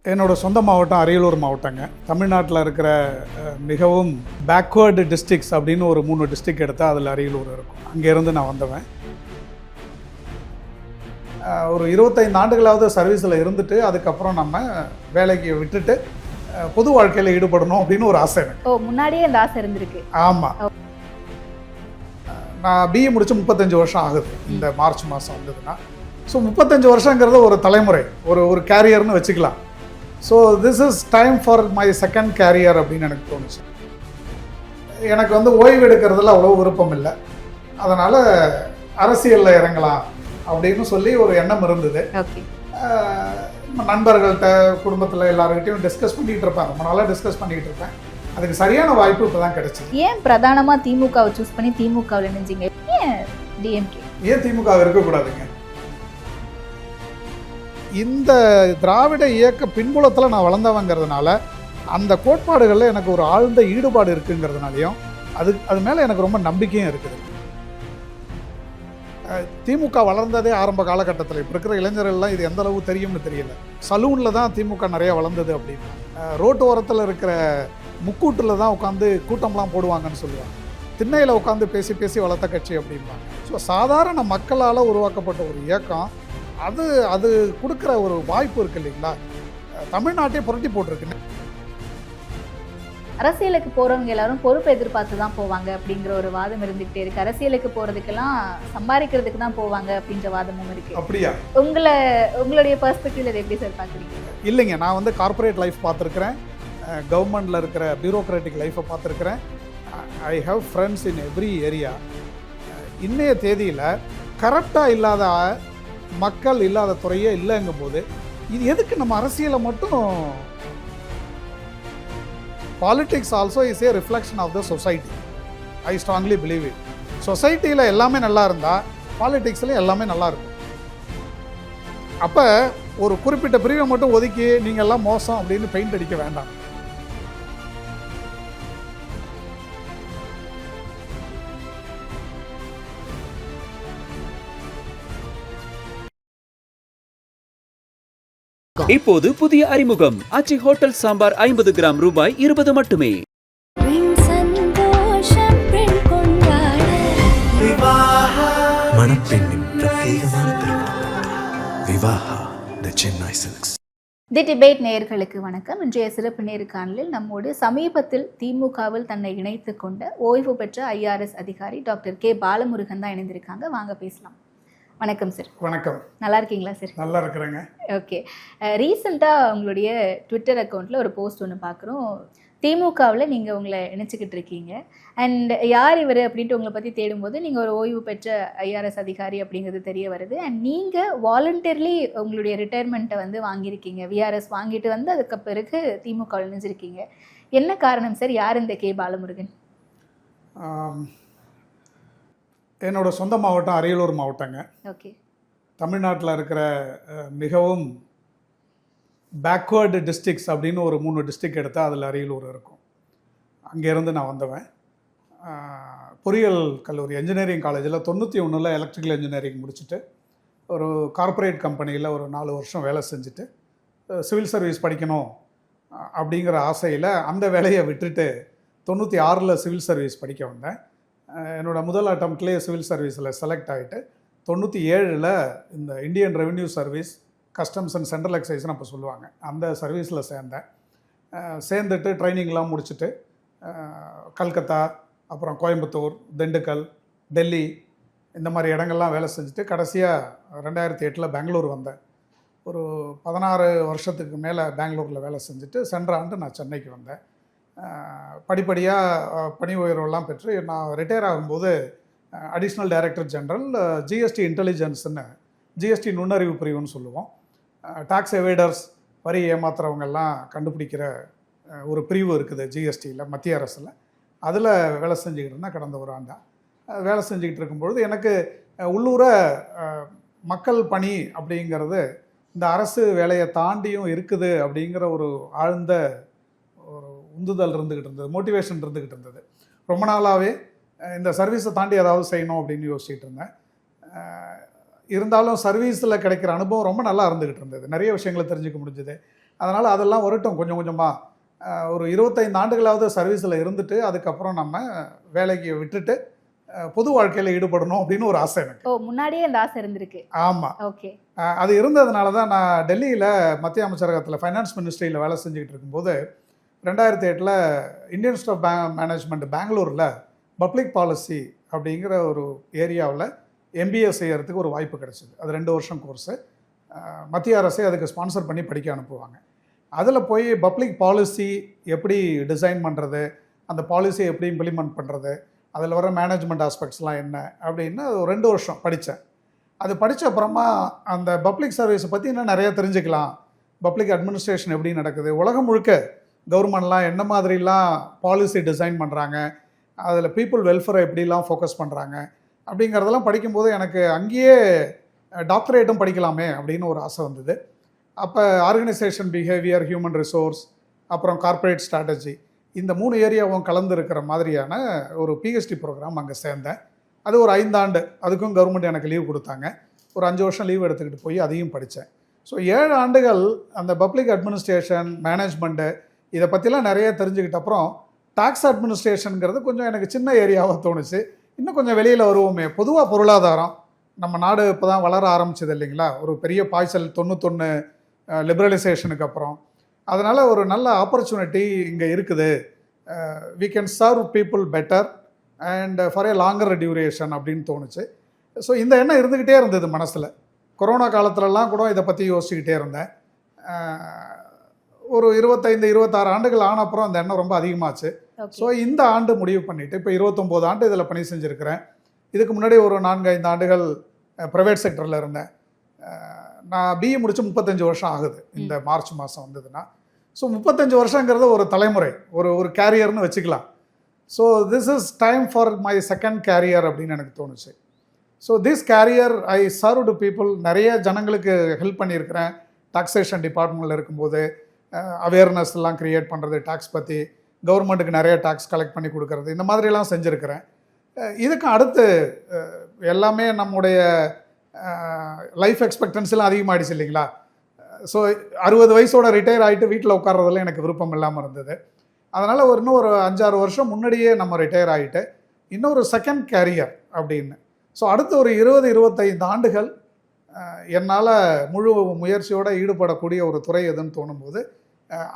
என்னோட சொந்த மாவட்டம் அரியலூர் மாவட்டங்க. தமிழ்நாட்டில் இருக்கிற மிகவும் பேக்வேர்டு டிஸ்ட்ரிக்ஸ் அப்படின்னு ஒரு 3 டிஸ்ட்ரிக்ட் எடுத்தால் அதில் அரியலூர் இருக்கும். அங்கேருந்து நான் வந்தவன். ஒரு 25 ஆண்டுகளாவது சர்வீஸில் இருந்துட்டு அதுக்கப்புறம் நம்ம வேலைக்கு விட்டுட்டு பொது வாழ்க்கையில் ஈடுபடணும் அப்படின்னு ஒரு ஆசை எனக்கு. முன்னாடியே இந்த ஆசை இருந்திருக்கு. ஆமாம். நான் பிஏ முடிச்சு 35 வருஷம் ஆகுது இந்த மார்ச் மாதம் வந்ததுன்னா. ஸோ 35 வருஷங்கிறது ஒரு தலைமுறை, ஒரு கேரியர்னு வச்சுக்கலாம். So this is time for my second career அப்படின்னு எனக்கு தோணுச்சு. எனக்கு ஓய்வு எடுக்கிறதுல அவ்வளோ விருப்பம் இல்லை. அதனால் அரசியலில் இறங்கலாம் அப்படின்னு சொல்லி ஒரு எண்ணம் இருந்தது. நண்பர்கள்ட்ட குடும்பத்தில் எல்லாருக்கிட்டையும் டிஸ்கஸ் பண்ணிகிட்டு இருப்பேன். ரொம்ப நாளாக டிஸ்கஸ் பண்ணிகிட்டு இருப்பேன். அதுக்கு சரியான வாய்ப்பு இப்போ தான் கிடைச்சிது. ஏன் பிரதானமாக திமுகவை சூஸ் பண்ணி திமுகவில் இணைஞ்சிங்க? ஏன் டிஎம்கே? ஏன் திமுக இருக்கக்கூடாதுங்க? இந்த திராவிட இயக்க பின்புலத்தில் நான் வளர்ந்தவங்கிறதுனால அந்த கோட்பாடுகளில் எனக்கு ஒரு ஆழ்ந்த ஈடுபாடு இருக்குங்கிறதுனாலையும் அது மேலே எனக்கு ரொம்ப நம்பிக்கையும் இருக்குது. திமுக வளர்ந்ததே ஆரம்ப காலகட்டத்தில். இப்போ இருக்கிற இளைஞர்கள்லாம் இது எந்த அளவு தெரியும்னு தெரியல. சலூனில் தான் திமுக நிறையா வளர்ந்தது அப்படின்னு. ரோட்டு ஓரத்தில் இருக்கிற முக்கூட்டில் தான் உட்காந்து கூட்டம்லாம் போடுவாங்கன்னு சொல்லுவாங்க. திண்ணையில் உட்காந்து பேசி பேசி வளர்த்த கட்சி அப்படிம்பாங்க. ஸோ சாதாரண மக்களால் உருவாக்கப்பட்ட ஒரு இயக்கம் அது கொடுக்குற ஒரு வாய்ப்பு இருக்குது இல்லைங்களா? தமிழ்நாட்டை புரட்டி போட்டிருக்கு. அரசியலுக்கு போகிறவங்க எல்லாரும் பொறுப்பு எதிர்பார்த்து தான் போவாங்க அப்படிங்கிற ஒரு வாதம் இருந்துகிட்டே இருக்கு. அரசியலுக்கு போகிறதுக்கெல்லாம் சம்பாதிக்கிறதுக்கு தான் போவாங்க அப்படின்ற வாதமும் இருக்கு. அப்படியா? உங்களுடைய பெர்ஸ்பெக்டிவ்ல எப்படி சார் பார்க்குறீங்க? இல்லைங்க, நான் கார்ப்பரேட் லைஃப் பார்த்துருக்குறேன், கவர்மெண்டில் இருக்கிற பியூரோக்ராட்டிக் லைஃப்பை பார்த்துருக்குறேன். I have friends in every area. இன்றைய தேதியில் கரெக்டாக இல்லாத மக்கள் இல்லாத துறையே இல்லைங்கும் போது இது எதுக்கு நம்ம அரசியலை மட்டும்? Politics also is a reflection of the society. I strongly believe it. சொசைட்டியில் எல்லாமே நல்லா இருந்தால் பாலிட்டிக்ஸ்லையும் எல்லாமே நல்லா இருக்கும். அப்போ ஒரு குறிப்பிட்ட பிரிவை மட்டும் ஒதுக்கி நீங்கள் எல்லாம் மோசம் அப்படின்னு பெயிண்ட் அடிக்க வேண்டாம். இப்போது புதிய அறிமுகம் ஆச்சி ஹோட்டல் சாம்பார் 50 கிராம் ரூபாய் 20 மட்டுமே. மணப்பெண்ணின் பிரத்யேகமான திருமணம் விவாஹா தி சென்னை சில்க்ஸ். தி டிபேட் நேயர்களுக்கு வணக்கம். இன்றைய சிறப்பு நேர்காணலில் நம்மோடு சமீபத்தில் திமுகவில் தன்னை இணைத்து கொண்ட ஓய்வு பெற்ற IRS அதிகாரி டாக்டர் கே பாலமுருகன் தான் இணைந்திருக்காங்க. வாங்க பேசலாம். வணக்கம் சார். வணக்கம். நல்லா இருக்கீங்களா சார்? நல்லா இருக்கிறேங்க. ஓகே. ரீசெண்டாக உங்களுடைய ட்விட்டர் அக்கௌண்ட்டில் ஒரு போஸ்ட் ஒன்று பார்க்குறோம். திமுகவில் நீங்கள் உங்களை இணைச்சிக்கிட்டு இருக்கீங்க. அண்ட் யார் இவர் அப்படின்ட்டு உங்களை பற்றி தேடும்போது நீங்கள் ஒரு ஓய்வு பெற்ற IRS அதிகாரி அப்படிங்கிறது தெரிய வருது. அண்ட் நீங்கள் வாலண்டியர்லி உங்களுடைய ரிட்டையர்மெண்ட்டை வாங்கியிருக்கீங்க. VRS வாங்கிட்டு அதுக்கு பிறகு திமுகவில் இணைஞ்சிருக்கீங்க. என்ன காரணம் சார்? யார் இந்த கே பாலமுருகன்? என்னோட சொந்த மாவட்டம் அரியலூர் மாவட்டங்க. ஓகே. தமிழ்நாட்டில் இருக்கிற மிகவும் பேக்வேர்டு டிஸ்ட்ரிக்ஸ் அப்படின்னு ஒரு 3 டிஸ்ட்ரிக்ட் எடுத்தால் அதில் அரியலூர் இருக்கும். அங்கேருந்து நான் வந்தவன். பொறியியல் கல்லூரி என்ஜினியரிங் காலேஜில் 91 எலக்ட்ரிக்கல் இன்ஜினியரிங் முடிச்சுட்டு ஒரு கார்ப்பரேட் கம்பெனியில் ஒரு 4 வருஷம் வேலை செஞ்சுட்டு சிவில் சர்வீஸ் படிக்கணும் அப்படிங்கிற ஆசையில் அந்த வேலையை விட்டுட்டு 96 சிவில் சர்வீஸ் படிக்க வந்தேன். என்னோடய முதல் அட்டம்ப்ட்லேயே சிவில் சர்வீஸில் செலக்ட் ஆகிட்டு 97 இந்த Indian revenue service, customs and central எக்ஸைஸ்னு அப்போ சொல்லுவாங்க, அந்த சர்வீஸில் சேர்ந்தேன். சேர்ந்துட்டு ட்ரைனிங்லாம் முடிச்சுட்டு கல்கத்தா, அப்புறம் கோயம்புத்தூர், திண்டுக்கல், டெல்லி இந்த மாதிரி இடங்கள்லாம் வேலை செஞ்சுட்டு கடைசியாக 2008 பெங்களூர் வந்தேன். ஒரு 16 வருஷத்துக்கு மேலே பெங்களூரில் வேலை செஞ்சுட்டு சென்ற ஆண்டு நான் சென்னைக்கு வந்தேன். படிப்படியாக பணி உயர்வெல்லாம் பெற்று நான் ரிட்டையர் ஆகும்போது அடிஷ்னல் டைரக்டர் ஜெனரல் ஜிஎஸ்டி இன்டெலிஜென்ஸ்ன்னு, ஜிஎஸ்டி நுண்ணறிவு பிரிவுன்னு சொல்லுவோம். டாக்ஸ் எவேடர்ஸ், வரி ஏமாத்துறவங்கெல்லாம் கண்டுபிடிக்கிற ஒரு பிரிவு இருக்குது ஜிஎஸ்டியில், மத்திய அரசில். அதில் வேலை செஞ்சுக்கிட்டு இருந்தேன் கடந்த ஒரு ஆண்டாக. வேலை செஞ்சுக்கிட்டு இருக்கும்பொழுது எனக்கு உள்ளூர மக்கள் பணி அப்படிங்கிறது இந்த அரசு வேலையை தாண்டியும் இருக்குது அப்படிங்கிற ஒரு ஆழ்ந்த ஒரு உந்துதல் இருந்துக்கிட்டு இருந்தது, மோட்டிவேஷன் இருந்துக்கிட்டு இருந்தது. ரொம்ப நாளாகவே இந்த சர்வீஸை தாண்டி ஏதாவது செய்யணும் அப்படின்னு யோசிச்சுட்டு இருந்தேன். இருந்தாலும் சர்வீஸில் கிடைக்கிற அனுபவம் ரொம்ப நல்லா இருந்துக்கிட்டு இருந்தது. நிறைய விஷயங்களை தெரிஞ்சுக்க முடிஞ்சது. அதனால் அதெல்லாம் வரட்டும் கொஞ்சம் கொஞ்சமாக ஒரு 25 ஆண்டுகளாவது சர்வீஸில் இருந்துட்டு அதுக்கப்புறம் நம்ம வேலைக்கு விட்டுட்டு பொது வாழ்க்கையில் ஈடுபடணும் அப்படின்னு ஒரு ஆசை எனக்கு. ஓ, முன்னாடியே அந்த ஆசை இருந்திருக்கு. ஆமாம், ஓகே. அது இருந்ததுனால தான் நான் டெல்லியில் மத்திய அமைச்சரகத்தில் ஃபைனான்ஸ் மினிஸ்ட்ரியில் வேலை செஞ்சுக்கிட்டு இருக்கும்போது 2008 இந்தியன் இன்ஸ்டியூட் ஆஃப் மேனேஜ்மெண்ட் பெங்களூரில் பப்ளிக் பாலிசி அப்படிங்கிற ஒரு ஏரியாவில் MBA செய்யறதுக்கு ஒரு வாய்ப்பு கிடச்சிது. அது 2 வருஷம் கோர்ஸு. மத்திய அரசே அதுக்கு ஸ்பான்சர் பண்ணி படிக்க அனுப்புவாங்க. அதில் போய் பப்ளிக் பாலிசி எப்படி டிசைன் பண்ணுறது, அந்த பாலிசியை எப்படி இம்ப்ளிமெண்ட் பண்ணுறது, அதில் வர மேனேஜ்மெண்ட் ஆஸ்பெக்ட்ஸ்லாம் என்ன அப்படின்னு ஒரு 2 வருஷம் படித்தேன். அது படித்த அப்புறமா அந்த பப்ளிக் சர்வீஸை பற்றி இன்னும் நிறைய தெரிஞ்சுக்கலாம். பப்ளிக் அட்மினிஸ்ட்ரேஷன் எப்படி நடக்குது, உலகம் முழுக்க கவர்மெண்ட்லாம் என்ன மாதிரிலாம் பாலிசி டிசைன் பண்ணுறாங்க, அதில் பீப்புள் வெல்ஃபேரை எப்படிலாம் ஃபோக்கஸ் பண்ணுறாங்க அப்படிங்கிறதெல்லாம் படிக்கும்போது எனக்கு அங்கேயே டாக்டரேட்டும் படிக்கலாமே அப்படின்னு ஒரு ஆசை வந்தது. அப்போ ஆர்கனைசேஷன் பிஹேவியர், ஹியூமன் ரிசோர்ஸ், அப்புறம் கார்ப்பரேட் ஸ்ட்ராட்டஜி, இந்த 3 ஏரியாவும் கலந்து இருக்கிற மாதிரியான ஒரு PhD ப்ரோக்ராம் அங்கே சேர்ந்தேன். அது ஒரு 5 ஆண்டு, அதுக்கும் கவர்மெண்ட் எனக்கு லீவ் கொடுத்தாங்க. ஒரு 5 வருஷம் லீவ் எடுத்துக்கிட்டு போய் அதையும் படித்தேன். ஸோ 7 ஆண்டுகள் அந்த பப்ளிக் அட்மினிஸ்ட்ரேஷன், மேனேஜ்மெண்ட்டு இதை பற்றிலாம் நிறைய தெரிஞ்சுக்கிட்ட அப்புறம் டாக்ஸ் அட்மினிஸ்ட்ரேஷனுங்கிறது கொஞ்சம் எனக்கு சின்ன ஏரியாவாக தோணுச்சு. இன்னும் கொஞ்சம் வெளியில் வருவோமே. பொதுவாக பொருளாதாரம் நம்ம நாடு இப்போ தான் வளர ஆரம்பிச்சது இல்லைங்களா, ஒரு பெரிய பாய்ச்சல் 91 லிபரலைசேஷனுக்கு அப்புறம். அதனால் ஒரு நல்ல ஆப்பர்ச்சுனிட்டி இங்கே இருக்குது. We can serve people better and for a longer duration அப்படின்னு தோணுச்சு. ஸோ இந்த எண்ணம் இருந்துக்கிட்டே இருந்தது மனசில். கொரோனா காலத்துலலாம் கூட இதை பற்றி யோசிச்சுக்கிட்டே இருந்தேன். ஒரு 25-26 ஆண்டுகள் ஆன அப்புறம் அந்த எண்ணம் ரொம்ப அதிகமாச்சு. ஸோ இந்த ஆண்டு முடிவு பண்ணிவிட்டு இப்போ 29 ஆண்டு இதில் பணி செஞ்சுருக்கிறேன். இதுக்கு முன்னாடி ஒரு 4-5 ஆண்டுகள் ப்ரைவேட் செக்டரில் இருந்தேன். நான் BE முடிச்சு 35 வருஷம் ஆகுது இந்த மார்ச் மாதம் வந்ததுன்னா. ஸோ 35 வருஷங்கிறது ஒரு தலைமுறை, ஒரு கேரியர்னு வச்சுக்கலாம். So this is time for my second career அப்படின்னு எனக்கு தோணுச்சு. So this career I served people. நிறைய ஜனங்களுக்கு ஹெல்ப் பண்ணியிருக்கிறேன். டாக்ஸேஷன் டிபார்ட்மெண்ட்டில் இருக்கும்போது அவேர்னஸ் எல்லாம் க்ரியேட் பண்ணுறது, டாக்ஸ் பற்றி, கவர்மெண்ட்டுக்கு நிறைய டாக்ஸ் கலெக்ட் பண்ணி கொடுக்கறது, இந்த மாதிரிலாம் செஞ்சுருக்கிறேன். இதுக்கு அடுத்து எல்லாமே நம்முடைய லைஃப் எக்ஸ்பெக்டன்சிலாம் அதிகமாகிடுச்சு இல்லைங்களா. ஸோ 60 வயசோட ரிட்டையர் ஆகிட்டு வீட்டில் உட்கார்றதுல எனக்கு விருப்பம் இல்லாமல் இருந்தது. அதனால் இன்னும் ஒரு 5-6 வருஷம் முன்னாடியே நம்ம ரிட்டையர் ஆகிட்டு இன்னொரு செகண்ட் கேரியர் அப்படின்னு. ஸோ அடுத்து ஒரு 20-25 ஆண்டுகள் என்னால் முழு முயற்சியோடு ஈடுபடக்கூடிய ஒரு துறை எதுன்னு தோணும்போது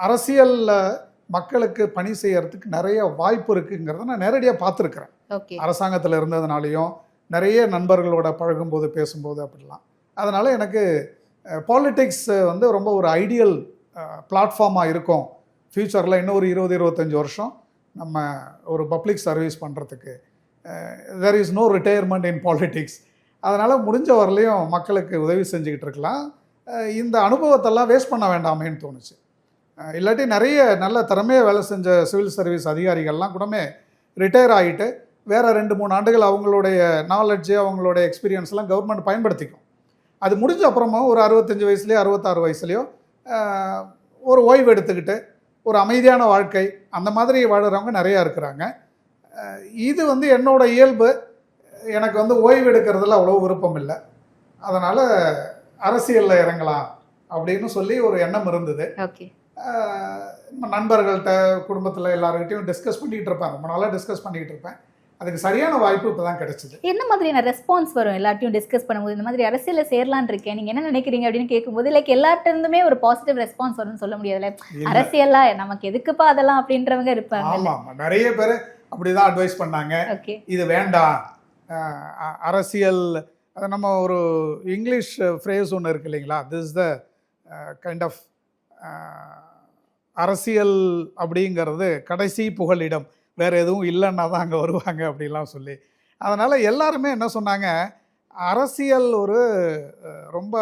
அரசியலில் மக்களுக்கு பணி செய்யறதுக்கு நிறைய வாய்ப்பு இருக்குங்கிறத நான் நேரடியாக பார்த்துருக்குறேன். அரசாங்கத்தில் இருந்ததுனாலையும் நிறைய நண்பர்களோட பழகும்போது பேசும்போது அப்படிலாம். அதனால் எனக்கு பாலிடிக்ஸ் வந்து ரொம்ப ஒரு ஐடியல் பிளாட்ஃபார்மாக இருக்கும் ஃப்யூச்சரில். இன்னும் ஒரு 20-25 வருஷம் நம்ம ஒரு பப்ளிக் சர்வீஸ் பண்ணுறதுக்கு. There is no retirement in politics. அதனால் முடிஞ்ச வரலையும் மக்களுக்கு உதவி செஞ்சுக்கிட்டு இருக்கலாம். இந்த அனுபவத்தெல்லாம் வேஸ்ட் பண்ண வேண்டாமேன்னு தோணுச்சு. இல்லாட்டி நிறைய நல்ல திறமையாக வேலை செஞ்ச சிவில் சர்வீஸ் அதிகாரிகள்லாம் கூடமே ரிட்டையர் ஆகிட்டு வேறு 2-3 ஆண்டுகள் அவங்களுடைய நாலெட்ஜு, அவங்களுடைய எக்ஸ்பீரியன்ஸ்லாம் கவர்மெண்ட் பயன்படுத்திக்கும். அது முடிஞ்ச அப்புறமும் ஒரு 65 வயசுலேயோ 66 வயசுலேயோ ஒரு ஓய்வு எடுத்துக்கிட்டு ஒரு அமைதியான வாழ்க்கை அந்த மாதிரி வாழறவங்க நிறையா இருக்கிறாங்க. இது வந்து என்னோட இயல்பு. எனக்கு வந்து ஓய்வு எடுக்கிறதுல அவ்வளோ விருப்பம் இல்லை. அதனால் அரசியலில் இறங்கலாம் அப்படின்னு சொல்லி ஒரு எண்ணம் இருந்தது. நண்பர்கள்ட்ட, குடும்பத்தில் எல்லாருக்கிட்டையும் டிஸ்கஸ் பண்ணிக்கிட்டு இருப்பேன். ரொம்ப நாளாக டிஸ்கஸ் பண்ணிக்கிட்டு இருப்பேன். அதுக்கு சரியான வாய்ப்பு இப்போ தான் கிடைச்சிது. என்ன மாதிரியான ரெஸ்பான்ஸ் வரும் எல்லாத்தையும் டிஸ்கஸ் பண்ணும்போது? இந்த மாதிரி அரசியலில் சேரலான் இருக்கேன், நீங்கள் என்ன நினைக்கிறீங்க அப்படின்னு கேட்கும்போது லைக் எல்லார்ட்ட இருந்துமே ஒரு பாசிட்டிவ் ரெஸ்பான்ஸ் வரும்னு சொல்ல முடியாதுல்ல. அரசியலா நமக்கு எதுக்குப்பா அதெல்லாம் அப்படின்றவங்க இருப்பாங்க. ஆமாம், நிறைய பேர் அப்படிதான் அட்வைஸ் பண்ணாங்க. இது வேண்டாம், அரசியல் அது நம்ம ஒரு இங்கிலீஷ் ஃப்ரேஸ் ஒன்று இருக்கு இல்லைங்களா, திஸ் த கைண்ட் ஆஃப் அரசியல் அப்படிங்கிறது கடைசி புகலிடம், வேறு எதுவும் இல்லைன்னா தான் அங்கே வருவாங்க அப்படிலாம் சொல்லி. அதனால் எல்லாருமே என்ன சொன்னாங்க, அரசியல் ஒரு ரொம்ப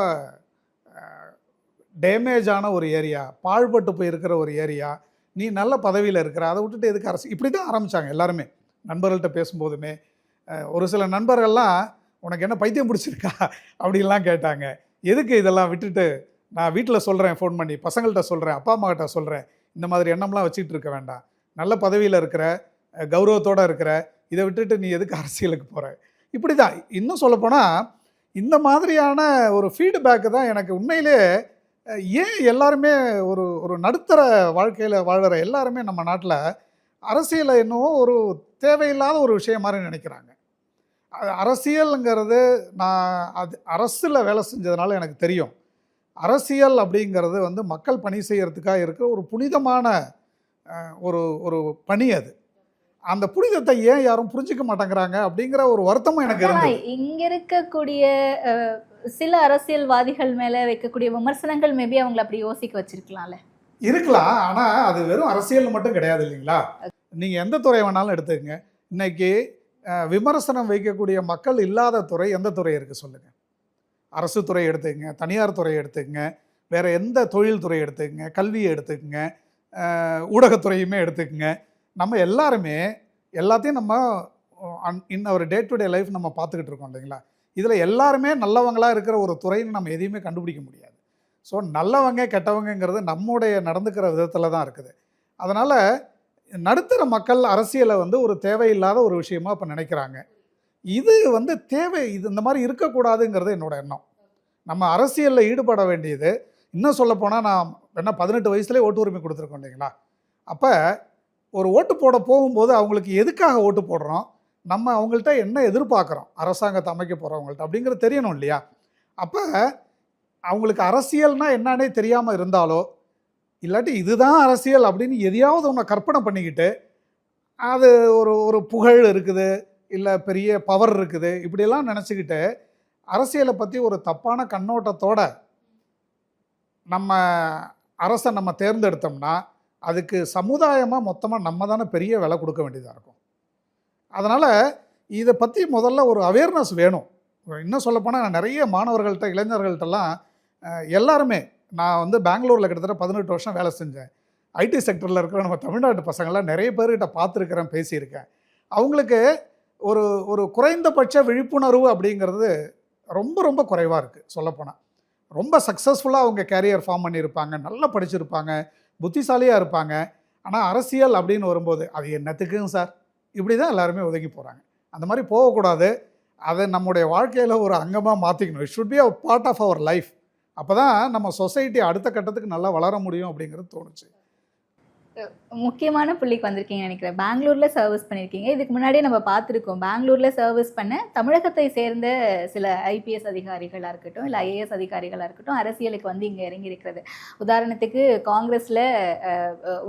டேமேஜான ஒரு ஏரியா, பாழ்பட்டு போயிருக்கிற ஒரு ஏரியா, நீ நல்ல பதவியில் இருக்கிற, அதை விட்டுட்டு எதுக்கு அரசு, இப்படி தான் ஆரம்பித்தாங்க எல்லாருமே. நண்பர்கள்ட்ட பேசும்போதுமே ஒரு சில நண்பர்கள்லாம் உனக்கு என்ன பைத்தியம் பிடிச்சிருக்கா அப்படின்லாம் கேட்டாங்க. எதுக்கு இதெல்லாம் விட்டுட்டு, நான் வீட்டில் சொல்கிறேன், ஃபோன் பண்ணி பசங்கள்கிட்ட சொல்கிறேன், அப்பா அம்மாக்கிட்ட சொல்கிறேன், இந்த மாதிரி எண்ணம்லாம் வச்சுக்கிட்டு இருக்க வேண்டாம், நல்ல பதவியில் இருக்கிற, கௌரவத்தோடு இருக்கிற, இதை விட்டுட்டு நீ எதுக்கு அரசியலுக்கு போகிற, இப்படி தான். இன்னும் சொல்லப்போனால் இந்த மாதிரியான ஒரு ஃபீட்பேக்கு தான் எனக்கு உண்மையிலே ஏன் எல்லாருமே ஒரு ஒரு நடுத்தர வாழ்க்கையில் வாழ்கிற எல்லாருமே நம்ம நாட்டில் அரசியலை என்னவோ ஒரு தேவையில்லாத ஒரு விஷயம் மாதிரி நினைக்கிறாங்க. அரசியலுங்கிறது நான் அது அரசில் வேலை செஞ்சதுனால எனக்கு தெரியும். அரசியல் அப்படிங்கிறது வந்து மக்கள் பணி செய்கிறதுக்காக இருக்கிற ஒரு புனிதமான ஒரு ஒரு பணி. அது அந்த புனிதத்தை ஏன் யாரும் புரிஞ்சிக்க மாட்டேங்கிறாங்க அப்படிங்கிற ஒரு வருத்தமும் எனக்கு இருந்தது. இங்க இருக்கக்கூடிய சில அரசியல்வாதிகள் மேல வைக்கக்கூடிய விமர்சனங்கள் மேபி அவங்களை அப்படி யோசிக்க வச்சிருக்கலாம்ல. இருக்கலாம், ஆனால் அது வெறும் அரசியல் மட்டும் கிடையாது இல்லைங்களா. நீங்கள் எந்த துறை வேணாலும் எடுத்துக்கங்க. இன்னைக்கு விமர்சனம் வைக்கக்கூடிய மக்கள் இல்லாத துறை எந்த துறை இருக்குது சொல்லுங்கள்? அரசு துறை எடுத்துக்கங்க, தனியார் துறை எடுத்துக்கங்க, வேறு எந்த தொழில் துறை எடுத்துக்கங்க, கல்வியை எடுத்துக்கங்க, ஊடகத்துறையுமே எடுத்துக்கங்க. நம்ம எல்லாருமே எல்லாத்தையும் நம்ம ஒரு டே டு டே லைஃப் நம்ம பார்த்துக்கிட்டு இருக்கோம் இல்லைங்களா. இதில் எல்லாருமே நல்லவங்களாக இருக்கிற ஒரு துறைன்னு நம்ம எதையுமே கண்டுபிடிக்க முடியாது. ஸோ நல்லவங்க கெட்டவங்கிறது நம்முடைய நடந்துக்கிற விதத்தில் தான் இருக்குது. அதனால் நடுத்தர மக்கள் அரசியலை வந்து ஒரு தேவையில்லாத ஒரு விஷயமா இப்போ நினைக்கிறாங்க. இது வந்து தேவை, இது இந்த மாதிரி இருக்கக்கூடாதுங்கிறது என்னோட எண்ணம். நம்ம அரசியலில் ஈடுபட வேண்டியது, இன்னும் சொல்லப்போனால் நான் என்ன 18 வயசுலேயே ஓட்டு உரிமை கொடுத்துருக்கோம் இல்லைங்களா. அப்போ ஒரு ஓட்டு போட போகும்போது அவங்களுக்கு எதுக்காக ஓட்டு போடுறோம், நம்ம அவங்கள்ட்ட என்ன எதிர்பார்க்குறோம், அரசாங்கத்தை அமைக்க போகிறவங்கள்ட்ட அப்படிங்கிறது தெரியணும் இல்லையா. அப்போ அவங்களுக்கு அரசியல்னால் என்னன்னே தெரியாமல் இருந்தாலோ, இல்லாட்டி இதுதான் அரசியல் அப்படின்னு எதையாவது ஒன்று கற்பனை பண்ணிக்கிட்டு, அது ஒரு ஒரு புகழ் இருக்குது, இல்லை பெரிய பவர் இருக்குது, இப்படியெல்லாம் நினச்சிக்கிட்டு அரசியலை பற்றி ஒரு தப்பான கண்ணோட்டத்தோட நம்ம அரசை நம்ம தேர்ந்தெடுத்தோம்னா அதுக்கு சமுதாயமாக மொத்தமாக நம்ம தானே பெரிய விலை கொடுக்க வேண்டியதாக இருக்கும். அதனால் இதை பற்றி முதல்ல ஒரு அவேர்னஸ் வேணும். இன்னும் சொல்லப்போனால் நான் நிறைய மாணவர்கள்ட்ட இளைஞர்கள்ட்டெல்லாம் எல்லாருமே, நான் வந்து பெங்களூரில் கிட்டத்தட்ட 18 வருஷம் வேலை செஞ்சேன். ஐடி செக்டரில் இருக்கிற நம்ம தமிழ்நாட்டு பசங்களாம் நிறைய பேர்கிட்ட பார்த்துருக்கிறேன், பேசியிருக்கேன். அவங்களுக்கு ஒரு ஒரு குறைந்தபட்ச விழிப்புணர்வு அப்படிங்கிறது ரொம்ப ரொம்ப குறைவாக இருக்குது. சொல்லப்போனால் ரொம்ப சக்ஸஸ்ஃபுல்லாக அவங்க கேரியர் ஃபார்ம் பண்ணியிருப்பாங்க, நல்லா படிச்சிருப்பாங்க, புத்திசாலியாக இருப்பாங்க. ஆனால் அரசியல் அப்படின்னு வரும்போது அது என்னத்துக்குங்க சார், இப்படி தான் எல்லாருமே ஒதுங்கி போகிறாங்க. அந்த மாதிரி போகக்கூடாது. அதை நம்முடைய வாழ்க்கையில் ஒரு அங்கமாக மாற்றிக்கணும். It should be a part of our life. அப்போ தான் நம்ம சொசைட்டி அடுத்த கட்டத்துக்கு நல்லா வளர முடியும் அப்படிங்கிறது தோணுச்சு. முக்கியமான புள்ளிக்கு வந்திருக்கீங்க நினைக்கிறேன். பெங்களூர்ல சர்வீஸ் பண்ணியிருக்கீங்க. இதுக்கு முன்னாடியே நம்ம பார்த்துருக்கோம், பெங்களூர்ல சர்வீஸ் பண்ண தமிழகத்தை சேர்ந்த சில ஐபிஎஸ் அதிகாரிகளாக இருக்கட்டும், இல்லை ஐஏஎஸ் அதிகாரிகளாக இருக்கட்டும், அரசியலுக்கு வந்து இங்கே இறங்கி இருக்கிறது. உதாரணத்துக்கு காங்கிரஸில்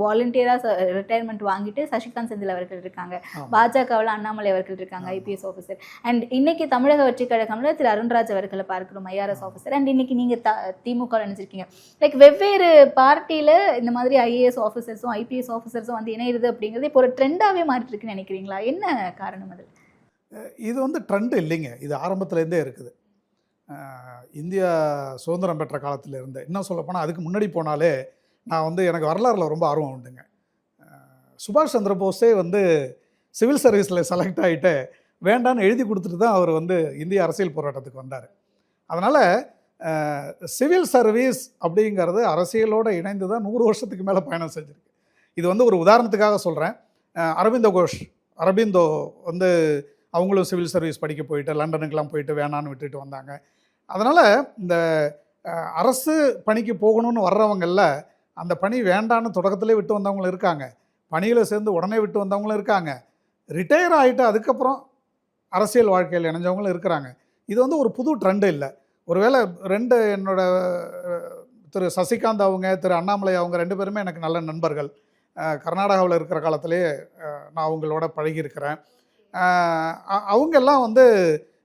வாலண்டியராக ரிட்டையர்மெண்ட் வாங்கிட்டு சசிகாந்த் செந்தில் அவர்கள் இருக்காங்க, பாஜகவில் அண்ணாமலை அவர்கள் இருக்காங்க ஐபிஎஸ் ஆஃபீஸர். அண்ட் இன்னைக்கு தமிழக வெற்றி கழகம்ல திரு அருண்ராஜ் அவர்களை பார்க்கிறோம் ஐஆர்எஸ் ஆஃபீஸர். அண்ட் இன்னைக்கு நீங்கள் திமுக நினைச்சிருக்கீங்க. லைக் வெவ்வேறு பார்ட்டியில் இந்த மாதிரி ஐஏஎஸ் ஆஃபீஸர்ஸும் ஐபிஎஸ் ஆஃபீஸர்ஸும் வந்து இணையிறது அப்படிங்கிறது இப்போ ஒரு ட்ரெண்டாகவே மாறிட்டு இருக்குன்னு நினைக்கிறீங்களா? என்ன காரணம் அது? இது வந்து ட்ரெண்ட் இல்லைங்க, இது ஆரம்பத்துலேருந்தே இருக்குது. இந்தியா சுதந்திரம் பெற்ற காலத்திலேருந்து, இன்னும் சொல்லப்போனால் அதுக்கு முன்னாடி போனாலே நான் வந்து எனக்கு வரலாறுல ரொம்ப ஆர்வம் உண்டுங்க. சுபாஷ் சந்திர போஸே வந்து சிவில் சர்வீஸில் செலக்ட் ஆகிட்டு வேண்டான்னு எழுதி கொடுத்துட்டு தான் அவர் வந்து இந்திய அரசியல் போராட்டத்துக்கு வந்தார். அதனால் சிவில் சர்வீஸ் அப்படிங்கிறது அரசியலோடு இணைந்து தான் 100 வருஷத்துக்கு மேலே பயணம் செஞ்சுருக்கு. இது வந்து ஒரு உதாரணத்துக்காக சொல்கிறேன். அரபிந்தோ வந்து அவங்களும் சிவில் சர்வீஸ் படிக்க போயிட்டு லண்டனுக்கெலாம் போயிட்டு வேணான்னு விட்டுட்டு வந்தாங்க. அதனால் இந்த அரசு பணிக்கு போகணும்னு வர்றவங்களில் அந்த பணி வேண்டான்னு தொடக்கத்திலே விட்டு வந்தவங்களும் இருக்காங்க, பணியில் சேர்ந்து உடனே விட்டு வந்தவங்களும் இருக்காங்க, ரிட்டையர் ஆகிட்டு அதுக்கப்புறம் அரசியல் வாழ்க்கையில் இணைஞ்சவங்களும் இருக்கிறாங்க. இது வந்து ஒரு புது ட்ரெண்டு இல்லை. ஒருவேளை என்னோட திரு சசிகாந்த் அவங்க, திரு அண்ணாமலை அவங்க 2 பேருமே எனக்கு நல்ல நண்பர்கள். கர்நாடகாவில் இருக்கிற காலத்திலே நான் அவங்களோட பழகியிருக்கிறேன். அவங்கெல்லாம் வந்து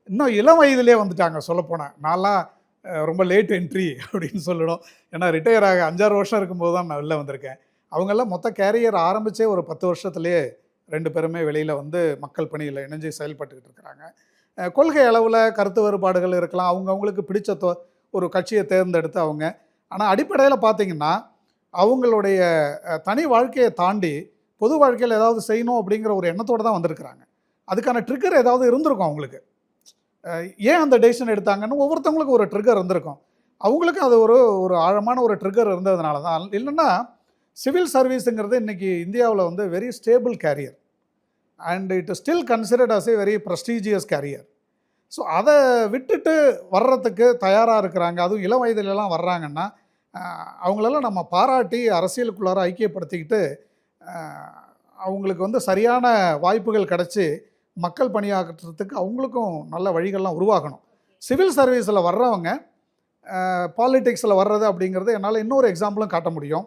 இன்னும் இளம் வயதிலே வந்துட்டாங்க. சொல்லப்போனேன் நான்லாம் ரொம்ப லேட் என்ட்ரி அப்படின்னு சொல்லணும். ஏன்னா ரிட்டையர் ஆக 5-6 வருஷம் இருக்கும்போது தான் நான் வெளில வந்திருக்கேன். அவங்கெல்லாம் மொத்த கேரியர் ஆரம்பித்தே ஒரு 10 வருஷத்துலேயே 2 பேருமே வெளியில் வந்து மக்கள் பணியில் இணைஞ்சு செயல்பட்டுக்கிட்டு இருக்கிறாங்க. கொள்கை அளவில் கருத்து வேறுபாடுகள் இருக்கலாம், அவங்களுக்கு பிடிச்ச ஒரு கட்சியை தேர்ந்தெடுத்து அவங்க. ஆனால் அடிப்படையில் பார்த்திங்கன்னா அவங்களுடைய தனி வாழ்க்கையை தாண்டி பொது வாழ்க்கையில் ஏதாவது செய்யணும் அப்படிங்கிற ஒரு எண்ணத்தோடு தான் வந்திருக்கிறாங்க. அதுக்கான ட்ரிக்கர் ஏதாவது இருந்திருக்கும் அவங்களுக்கு. ஏன் அந்த டெசிஷன் எடுத்தாங்கன்னு ஒவ்வொருத்தவங்களுக்கும் ஒரு ட்ரிக்கர் இருந்திருக்கும். அவங்களுக்கு அது ஒரு ஆழமான ஒரு ட்ரிக்கர் இருந்ததுனால தான். இல்லைன்னா சிவில் சர்வீஸுங்கிறது இன்றைக்கி இந்தியாவில் வந்து very stable career and it is still considered as a very prestigious career. So அதை விட்டுட்டு வர்றதுக்கு தயாராக இருக்கிறாங்க. அதுவும் இளம் வயதிலலாம் வர்றாங்கன்னா அவங்களெல்லாம் நம்ம பாராட்டி அரசியலுக்குள்ளார ஐக்கியப்படுத்திக்கிட்டு அவங்களுக்கு வந்து சரியான வாய்ப்புகள் கிடச்சி மக்கள் பணியாற்றுறதுக்கு அவங்களுக்கும் நல்ல வழிகள்லாம் உருவாகணும். சிவில் சர்வீஸில் வர்றவங்க பாலிடிக்ஸில் வர்றது அப்படிங்கிறது என்னால் இன்னொரு எக்ஸாம்பிளும் காட்ட முடியும்.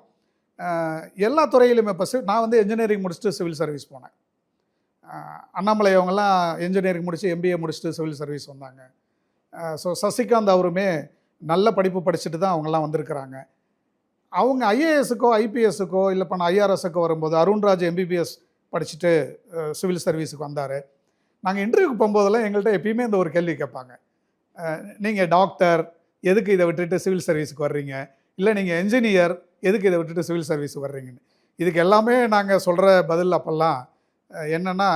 எல்லா துறையிலுமே இப்போ நான் வந்து என்ஜினியரிங் முடிச்சுட்டு சிவில் சர்வீஸ் போனேன். அண்ணாமலை அவங்கெல்லாம் என்ஜினியரிங் முடித்து எம்பிஏ முடிச்சுட்டு சிவில் சர்வீஸ் வந்தாங்க. ஸோ சசிகாந்த் அவருமே நல்ல படிப்பு படிச்சுட்டு தான் அவங்கெல்லாம் வந்திருக்கிறாங்க. அவங்க ஐஏஎஸ்க்கோ ஐபிஎஸ்க்கோ இல்லை இப்போ நான் ஐஆர்எஸ்க்கோ வரும்போது அருண்ராஜ் எம்பிபிஎஸ் படிச்சுட்டு சிவில் சர்வீஸுக்கு வந்தார். நாங்கள் இன்டர்வியூக்கு போகும்போதெல்லாம் எங்கள்கிட்ட எப்பயுமே இந்த ஒரு கேள்வி கேட்பாங்க, நீங்கள் டாக்டர் எதுக்கு இதை விட்டுட்டு சிவில் சர்வீஸுக்கு வர்றீங்க, இல்லை நீங்கள் என்ஜினியர் எதுக்கு இதை விட்டுட்டு சிவில் சர்வீஸுக்கு வர்றீங்கன்னு. இதுக்கு எல்லாமே நாங்கள் சொல்கிற பதில் அப்போல்லாம் என்னென்னா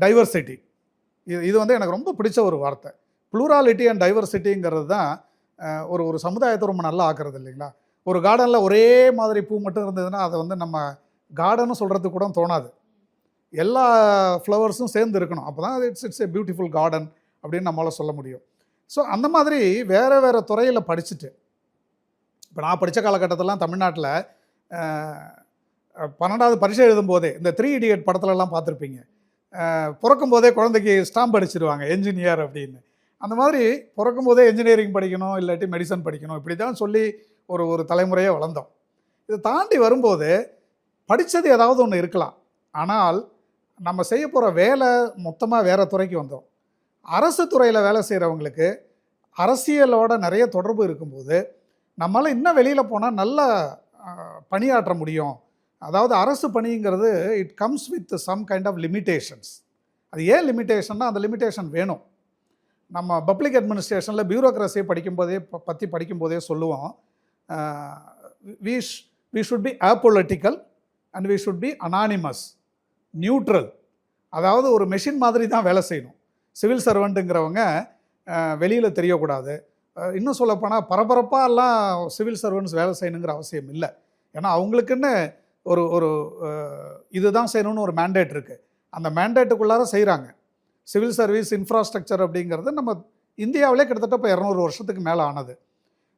டைவர்சிட்டி. இது வந்து எனக்கு ரொம்ப பிடிச்ச ஒரு வார்த்தை. ப்ளூராலிட்டி அண்ட் டைவர்சிட்டிங்கிறது தான் ஒரு சமுதாயத்தை ரொம்ப நல்லா ஆக்குறது இல்லைங்களா. ஒரு கார்டனில் ஒரே மாதிரி பூ மட்டும் இருந்ததுன்னா அதை வந்து நம்ம கார்டன்னு சொல்கிறதுக்கு கூட தோணாது. எல்லா ஃப்ளவர்ஸும் சேர்ந்து இருக்கணும், அப்போ தான் இட்ஸ் எ பியூட்டிஃபுல் கார்டன் அப்படின்னு நம்மளால் சொல்ல முடியும். ஸோ அந்த மாதிரி வேறு வேறு துறையில் படிச்சுட்டு, இப்போ நான் படித்த காலகட்டத்திலாம் தமிழ்நாட்டில் 12வது பரீட்சை எழுதும்போதே இந்த 3 Idiot படத்துலலாம் பார்த்துருப்பீங்க, பிறக்கும் போதே குழந்தைக்கு ஸ்டாம்ப் அடிச்சிடுவாங்க என்ஜினியர் அப்படின்னு. அந்த மாதிரி பிறக்கும் போதே என்ஜினியரிங் படிக்கணும் இல்லாட்டி மெடிசன் படிக்கணும் இப்படி தான் சொல்லி ஒரு தலைமுறையை வளர்ந்தோம். இதை தாண்டி வரும்போது படித்தது ஏதாவது ஒன்று இருக்கலாம், ஆனால் நம்ம செய்ய போகிற வேலை மொத்தமாக வேறு துறைக்கு வந்தோம். அரசு துறையில் வேலை செய்கிறவங்களுக்கு அரசியலோட நிறைய தொடர்பு இருக்கும்போது நம்மளால் இன்னும் வெளியில் போனால் நல்லா பணியாற்ற முடியும். அதாவது அரசு பணிங்கிறது it comes with some kind of limitations. அது ஏன் லிமிட்டேஷன்னா அந்த லிமிட்டேஷன் வேணும். நம்ம பப்ளிக் அட்மினிஸ்ட்ரேஷனில் பியூரோக்ரஸியை படிக்கும்போதே சொல்லுவோம், we should be apolitical and we should be anonymous, neutral. அதாவது ஒரு மெஷின் மாதிரி தான் வேலை செய்யணும். சிவில் சர்வெண்ட்டுங்கிறவங்க வெளியில் தெரியக்கூடாது. இன்னும் சொல்லப்போனால் பரபரப்பாலாம் சிவில் சர்வெண்ட்ஸ் வேலை செய்யணுங்கிற அவசியம் இல்லை. ஏன்னா அவங்களுக்குன்னு ஒரு இதுதான் செய்யணும்னு ஒரு மேண்டேட் இருக்குது. அந்த மேண்டேட்டுக்குள்ளார செய்கிறாங்க. சிவில் சர்வீஸ் இன்ஃப்ராஸ்ட்ரக்சர் அப்படிங்கிறது நம்ம இந்தியாவிலே கிட்டத்தட்ட இப்போ 200 வருஷத்துக்கு மேலே ஆனது.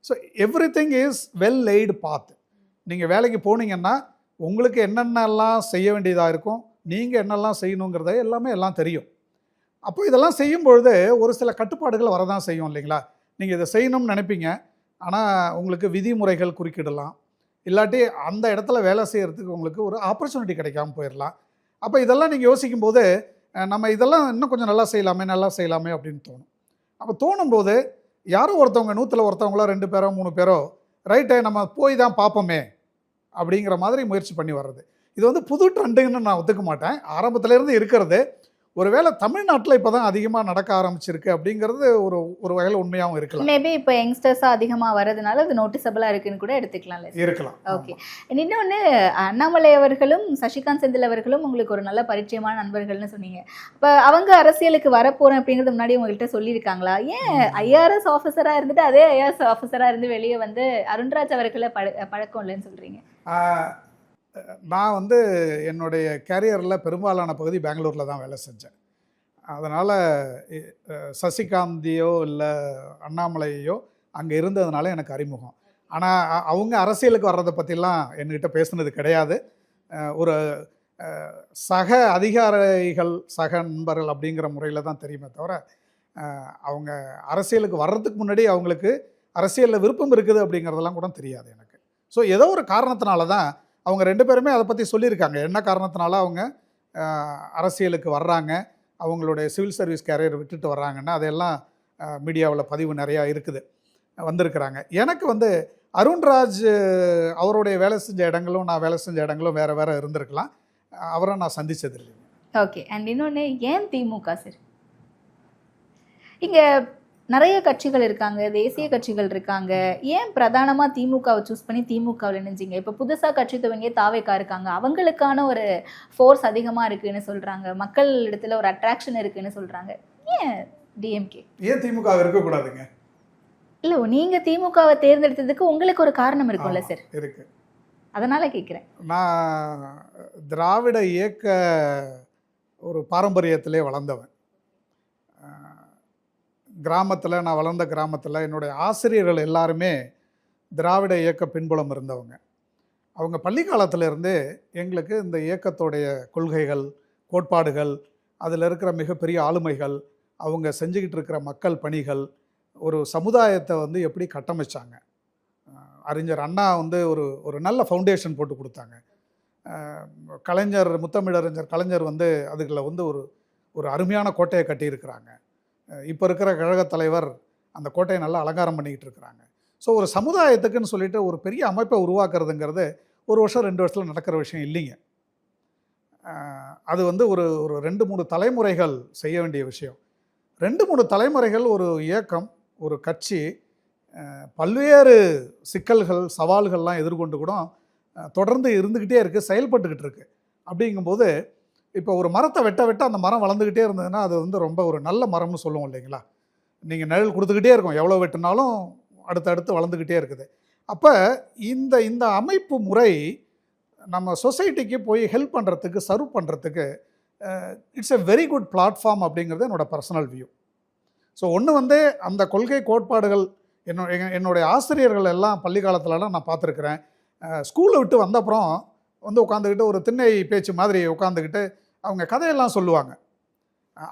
So everything is well laid path. நீங்கள் வேலைக்கு போனீங்கன்னா உங்களுக்கு என்னென்னலாம் செய்ய வேண்டியதாக இருக்கும், நீங்கள் என்னெல்லாம் செய்யணுங்கிறத எல்லாம் தெரியும். அப்போ இதெல்லாம் செய்யும்பொழுது ஒரு சில கட்டுப்பாடுகள் வரதான் செய்யும் இல்லைங்களா. நீங்கள் இதை செய்யணும்னு நினைப்பீங்க, ஆனால் உங்களுக்கு விதிமுறைகள் குறுக்கிடலாம், இல்லாட்டி அந்த இடத்துல வேலை செய்கிறதுக்கு உங்களுக்கு ஒரு ஆப்பர்ச்சுனிட்டி கிடைக்காம போயிடலாம். அப்போ இதெல்லாம் நீங்கள் யோசிக்கும்போது நம்ம இதெல்லாம் இன்னும் கொஞ்சம் நல்லா செய்யலாமே அப்படின்னு தோணும். அப்போ தோணும்போது யாரோ ஒருத்தவங்க 100ல் ஒருத்தவங்களோ 2 பேரோ 3 பேரோ ரைட்டு நம்ம போய் தான் பார்ப்போமே அப்படிங்கிற மாதிரி முயற்சி பண்ணி வர்றது. இது வந்து புது ட்ரெண்டுன்னு நான் ஒத்துக்க மாட்டேன். ஆரம்பத்துலேருந்து இருக்கிறது. ஒருவேளை தமிழ்நாட்டில் இப்போ தான் அதிகமாக நடக்க ஆரம்பிச்சிருக்கு அப்படிங்கிறது ஒரு வகையில் உண்மையாகவும் இருக்கலாம். மேபி இப்போ யங்ஸ்டர்ஸாக அதிகமாக வரதுனால அது நோட்டிசபிளாக இருக்குன்னு கூட எடுத்துக்கலாம்ல. இருக்கலாம். ஓகே. இன்னொன்று, அண்ணாமலை அவர்களும் சசிகாந்த் செந்தில் அவர்களும் உங்களுக்கு ஒரு நல்ல பரிச்சயமான நண்பர்கள்னு சொன்னீங்க. இப்போ அவங்க அரசியலுக்கு வரப்போகிறேன் அப்படிங்கிறது முன்னாடி உங்கள்கிட்ட சொல்லியிருக்காங்களா? ஏன் ஐஆர்எஸ் ஆஃபீஸராக இருந்துட்டு அதே ஐஆர்எஸ் ஆஃபீஸராக இருந்து வெளியே வந்து அருண்ராஜ் அவர்களை பழக்கம் இல்லைன்னு சொல்கிறீங்க? நான் வந்து என்னுடைய கேரியரில் பெரும்பாலான பகுதி பெங்களூரில் தான் வேலை செஞ்சேன். அதனால் சசிகாந்தியோ இல்லை அண்ணாமலையோ அங்கே இருந்ததுனால எனக்கு அறிமுகம். ஆனால் அவங்க அரசியலுக்கு வர்றதை பற்றிலாம் என்கிட்ட பேசுனது கிடையாது. ஒரு சக அதிகாரிகள் சக நண்பர்கள் அப்படிங்கிற முறையில் தான் தெரியுமே தவிர அவங்க அரசியலுக்கு வர்றதுக்கு முன்னாடி அவங்களுக்கு அரசியலில் விருப்பம் இருக்குது அப்படிங்கிறதெல்லாம் கூட தெரியாது எனக்கு. ஸோ ஏதோ ஒரு காரணத்தினால தான் அவங்க 2 பேருமே அதை பற்றி சொல்லியிருக்காங்க. என்ன காரணத்தினால அவங்க அரசியலுக்கு வர்றாங்க, அவங்களுடைய சிவில் சர்வீஸ் கேரியர் விட்டுட்டு வர்றாங்கன்னா அதையெல்லாம் மீடியாவில் பதிவு நிறையா இருக்குது, வந்திருக்கிறாங்க. எனக்கு வந்து அருண்ராஜ் அவருடைய வேலை செஞ்ச இடங்களும் நான் வேலை செஞ்ச இடங்களும் வேறு இருந்திருக்கலாம். அவரை நான் சந்தித்தது இல்லைங்க. ஓகே. அண்ட் இன்னொன்று, ஏன் திமுக சார்? இங்கே நிறைய கட்சிகள் இருக்காங்க, தேசிய கட்சிகள் இருக்காங்க, ஏன் பிரதானமாக திமுகவை சூஸ் பண்ணி திமுகவில் இணைஞ்சிங்க? இப்போ புதுசாக கட்சி துவங்கிய தாவேக்கா இருக்காங்க, அவங்களுக்கான ஒரு ஃபோர்ஸ் அதிகமாக இருக்குதுன்னு சொல்கிறாங்க, மக்கள் இடத்துல ஒரு அட்ராக்ஷன் இருக்குதுன்னு சொல்கிறாங்க. ஏன் டிஎம்கே? ஏன் திமுக இருக்கக்கூடாதுங்க? இல்லை, நீங்கள் திமுகவை தேர்ந்தெடுத்ததுக்கு உங்களுக்கு ஒரு காரணம் இருக்கும்ல சார்? இருக்கு, அதனால் கேட்குறேன். நான் திராவிட இயக்க ஒரு பாரம்பரியத்திலே வளர்ந்தவன். கிராமத்தில் நான் வளர்ந்த கிராமத்தில் என்னுடைய ஆசிரியர்கள் எல்லாருமே திராவிட இயக்க பின்புலம் இருந்தவங்க. அவங்க பள்ளி காலத்திலேருந்தே எங்களுக்கு இந்த இயக்கத்தோடைய கொள்கைகள், கோட்பாடுகள், அதில் இருக்கிற மிகப்பெரிய ஆளுமைகள், அவங்க செஞ்சுக்கிட்டு இருக்கிற மக்கள் பணிகள், ஒரு சமுதாயத்தை வந்து எப்படி கட்டமைச்சாங்க. அறிஞர் அண்ணா வந்து ஒரு ஒரு நல்ல ஃபவுண்டேஷன் போட்டு கொடுத்தாங்க. கலைஞர், முத்தமிழறிஞர் கலைஞர் வந்து அதுகளில் வந்து ஒரு ஒரு அருமையான கோட்டையை கட்டியிருக்கிறாங்க. இப்போ இருக்கிற கழகத் தலைவர் அந்த கோட்டையை நல்லா அலங்காரம் பண்ணிக்கிட்டு இருக்கிறாங்க. ஸோ ஒரு சமுதாயத்துக்குன்னு சொல்லிட்டு ஒரு பெரிய அமைப்பை உருவாக்குறதுங்கிறது 1 வருஷம் 2 வருஷத்தில் நடக்கிற விஷயம் இல்லைங்க. அது வந்து ஒரு ஒரு 2-3 தலைமுறைகள் செய்ய வேண்டிய விஷயம். 2-3 தலைமுறைகள் ஒரு இயக்கம், ஒரு கட்சி பல்வேறு சிக்கல்கள், சவால்கள்லாம் எதிர்கொண்டு கூட தொடர்ந்து இருந்துக்கிட்டே இருக்குது, செயல்பட்டுக்கிட்டு இருக்கு. அப்படிங்கும்போது இப்போ ஒரு மரத்தை வெட்ட வெட்ட அந்த மரம் வளர்ந்துக்கிட்டே இருந்ததுன்னா அது வந்து ரொம்ப ஒரு நல்ல மரம்னு சொல்லுவோம் இல்லைங்களா. நீங்கள் நிழல் கொடுத்துக்கிட்டே இருக்கும், எவ்வளோ வெட்டினாலும் அடுத்தடுத்து வளர்ந்துக்கிட்டே இருக்குது. அப்போ இந்த இந்த அமைப்பு முறை நம்ம சொசைட்டிக்கு போய் ஹெல்ப் பண்ணுறதுக்கு, சர்வ் பண்ணுறதுக்கு it's a very good platform அப்படிங்கிறது என்னோடய பர்சனல் வியூ. ஸோ ஒன்று வந்து அந்த கொள்கை கோட்பாடுகள் என்னுடைய ஆசிரியர்கள் எல்லாம் பள்ளி காலத்துலலாம் நான் பார்த்துருக்குறேன். ஸ்கூலை விட்டு வந்தப்புறம் வந்து உட்காந்துக்கிட்டு ஒரு திண்ணை பேச்சு மாதிரி உட்காந்துக்கிட்டு அவங்க கதையெல்லாம் சொல்லுவாங்க.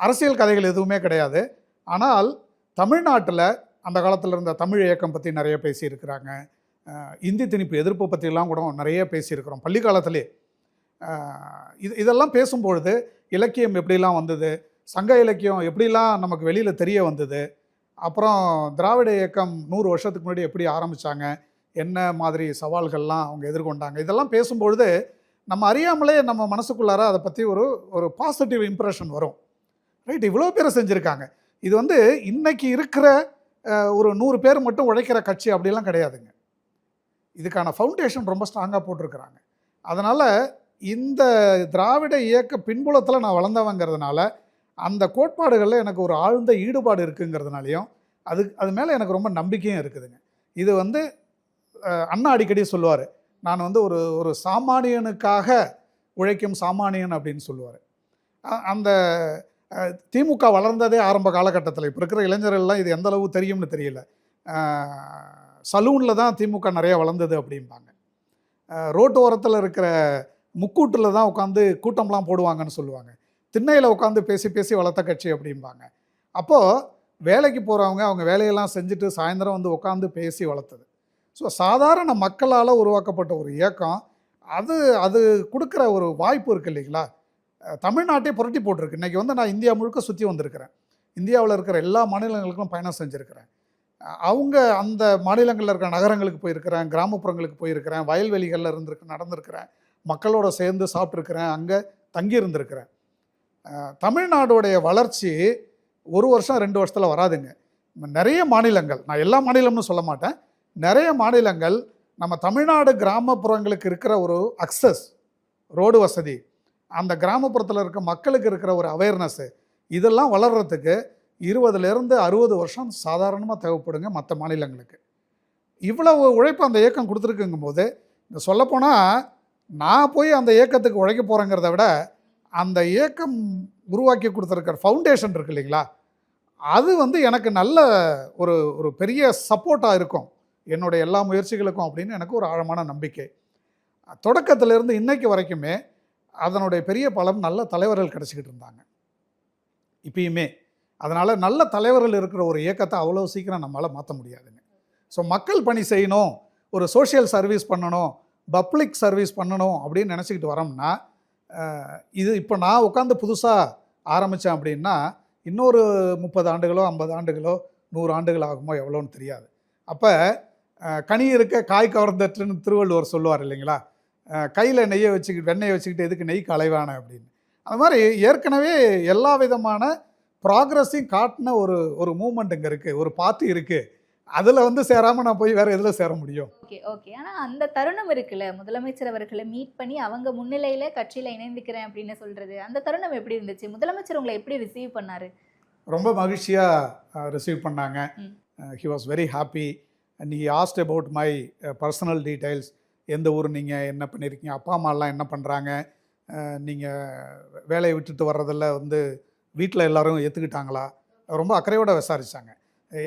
அரசியல் கதைகள் எதுவுமே கிடையாது. ஆனால் தமிழ்நாட்டில் அந்த காலத்தில் இருந்த தமிழ் இயக்கம் பற்றி நிறைய பேசியிருக்கிறாங்க. இந்தி திணிப்பு எதிர்ப்பு பற்றிலாம் கூட நிறைய பேசியிருக்கிறோம் பள்ளி காலத்திலே. இதெல்லாம் பேசும்பொழுது இலக்கியம் எப்படிலாம் வந்தது, சங்க இலக்கியம் எப்படிலாம் நமக்கு வெளியில் தெரிய வந்தது, அப்புறம் திராவிட இயக்கம் 100 வருஷத்துக்கு முன்னாடி எப்படி ஆரம்பித்தாங்க, என்ன மாதிரி சவால்கள்லாம் அவங்க எதிர்கொண்டாங்க, இதெல்லாம் பேசும்பொழுது நம்ம அறியாமலே நம்ம மனசுக்குள்ளார அதை பற்றி ஒரு ஒரு பாசிட்டிவ் இம்ப்ரெஷன் வரும். ரைட், இவ்வளோ பேரை செஞ்சுருக்காங்க. இது வந்து இன்னைக்கு இருக்கிற ஒரு 100 பேர் மட்டும் உழைக்கிற கட்சி அப்படிலாம் கிடையாதுங்க. இதுக்கான ஃபவுண்டேஷன் ரொம்ப ஸ்ட்ராங்காக போட்டிருக்கிறாங்க. அதனால் இந்த திராவிட இயக்க பின்புலத்தில் நான் வளர்ந்தவங்கிறதுனால அந்த கோட்பாடுகளில் எனக்கு ஒரு ஆழ்ந்த ஈடுபாடு இருக்குங்கிறதுனாலையும் அது மேலே எனக்கு ரொம்ப நம்பிக்கையும் இருக்குதுங்க. இது வந்து அண்ணா அடிக்கடி சொல்லுவார், நான் வந்து ஒரு ஒரு சாமானியனுக்காக உழைக்கும் சாமானியன் அப்படின்னு சொல்லுவார். அந்த திமுக வளர்ந்ததே ஆரம்ப காலகட்டத்தில், இப்போ இருக்கிற இளைஞர்கள்லாம் இது எந்த அளவு தெரியும்னு தெரியல. சலூனில் தான் திமுக நிறைய வளர்ந்தது அப்படிம்பாங்க. ரோட்டு ஓரத்தில் இருக்கிற முக்கூட்டில் தான் உட்காந்து கூட்டம்லாம் போடுவாங்கன்னு சொல்லுவாங்க. திண்ணையில் உட்காந்து பேசி பேசி வளர்த்த கட்சி அப்படிம்பாங்க. அப்போது வேலைக்கு போகிறவங்க அவங்க வேலையெல்லாம் செஞ்சுட்டு சாயந்தரம் வந்து உட்காந்து பேசி வளர்த்தது. ஸோ சாதாரண மக்களால் உருவாக்கப்பட்ட ஒரு இயக்கம், அது கொடுக்குற ஒரு வாய்ப்பு இருக்குது இல்லைங்களா. தமிழ்நாட்டை புரட்டி போட்டிருக்கு. இன்றைக்கி வந்து நான் இந்தியா முழுக்க சுற்றி வந்திருக்கிறேன். இந்தியாவில் இருக்கிற எல்லா மாநிலங்களுக்கும் பயணம் செஞ்சுருக்கிறேன். அவங்க அந்த மாநிலங்களில் இருக்கிற நகரங்களுக்கு போயிருக்கிறேன், கிராமப்புறங்களுக்கு போயிருக்கிறேன், வயல்வெளிகளில் நடந்திருக்கிறேன், மக்களோட சேர்ந்து சாப்பிட்ருக்கிறேன், அங்கே தங்கி இருந்திருக்கிறேன். தமிழ்நாடுடைய வளர்ச்சி 1 வருஷம் 2 வருஷத்தில் வராதுங்க. நிறைய மாநிலங்கள், நான் எல்லா மாநிலம்னு சொல்ல மாட்டேன், நிறைய மாநிலங்கள் நம்ம தமிழ்நாடு கிராமப்புறங்களுக்கு இருக்கிற ஒரு அக்சஸ், ரோடு வசதி, அந்த கிராமப்புறத்தில் இருக்க மக்களுக்கு இருக்கிற ஒரு அவேர்னஸ்ஸு, இதெல்லாம் வளர்கிறதுக்கு 20லேருந்து 60 வருஷம் சாதாரணமாக தேவைப்படுங்க மற்ற மாநிலங்களுக்கு. இவ்வளவு உழைப்பு அந்த இயக்கம் கொடுத்துருக்குங்கும் போது, இந்த சொல்லப்போனால் நான் போய் அந்த இயக்கத்துக்கு உழைக்க போகிறேங்கிறத விட அந்த இயக்கம் உருவாக்கி கொடுத்துருக்கிற ஃபவுண்டேஷன் இருக்குது இல்லைங்களா, அது வந்து எனக்கு நல்ல ஒரு ஒரு பெரிய சப்போர்ட்டாக இருக்கும் என்னுடைய எல்லா முயற்சிகளுக்கும் அப்படின்னு எனக்கு ஒரு ஆழமான நம்பிக்கை. தொடக்கத்திலேருந்து இன்னைக்கு வரைக்குமே அதனுடைய பெரிய பலம் நல்ல தலைவர்கள் கிடச்சிக்கிட்டு இருந்தாங்க இப்பயுமே. அதனால் நல்ல தலைவர்கள் இருக்கிற ஒரு இயக்கத்தை அவ்வளோ சீக்கிரம் நம்மளால் மாற்ற முடியாதுங்க. ஸோ மக்கள் பணி செய்யணும், ஒரு சோஷியல் சர்வீஸ் பண்ணணும், பப்ளிக் சர்வீஸ் பண்ணணும் அப்படின்னு நினச்சிக்கிட்டு வரோம்னா, இது இப்போ நான் உட்காந்து புதுசாக ஆரம்பித்தேன் அப்படின்னா இன்னொரு 30 ஆண்டுகளோ 50 ஆண்டுகளோ 100 ஆண்டுகள் ஆகுமோ எவ்வளோன்னு தெரியாது. அப்போ கனி இருக்க காய் கவர்ந்தற்றுன்னு திருவள்ளுவர் சொல்லுவார் இல்லைங்களா. கையில் நெய்யை வச்சுக்கிட்டு வெண்ணெயை வச்சுக்கிட்டு எதுக்கு நெய் களைவான அப்படின்னு. அது மாதிரி ஏற்கனவே எல்லா விதமான ப்ராக்ரஸையும் காட்டின ஒரு ஒரு மூமெண்ட் இங்கே இருக்குது, ஒரு பார்ட்டி இருக்குது. அதில் வந்து சேராமல் நான் போய் வேறு எதில் சேர முடியும்? ஓகே. ஆனால் அந்த தருணம் இருக்குல்ல, முதலமைச்சர் அவர்களை மீட் பண்ணி அவங்க முன்னிலையில் கட்சியில் இணைந்துக்கிறேன் அப்படின்னு சொல்கிறது, அந்த தருணம் எப்படி இருந்துச்சு? முதலமைச்சர் உங்களை எப்படி ரிசீவ் பண்ணார்? ரொம்ப மகிழ்ச்சியாக ரிசீவ் பண்ணாங்க. He was very happy and he asked about my personal details. எந்த ஊர், நீங்கள் என்ன பண்ணியிருக்கீங்க, அப்பா அம்மாலாம் என்ன பண்ணுறாங்க, நீங்கள் வேலையை விட்டுட்டு வர்றதில் வந்து வீட்டில் எல்லோரும் ஏற்றுக்கிட்டாங்களா, ரொம்ப அக்கறையோடு விசாரித்தாங்க.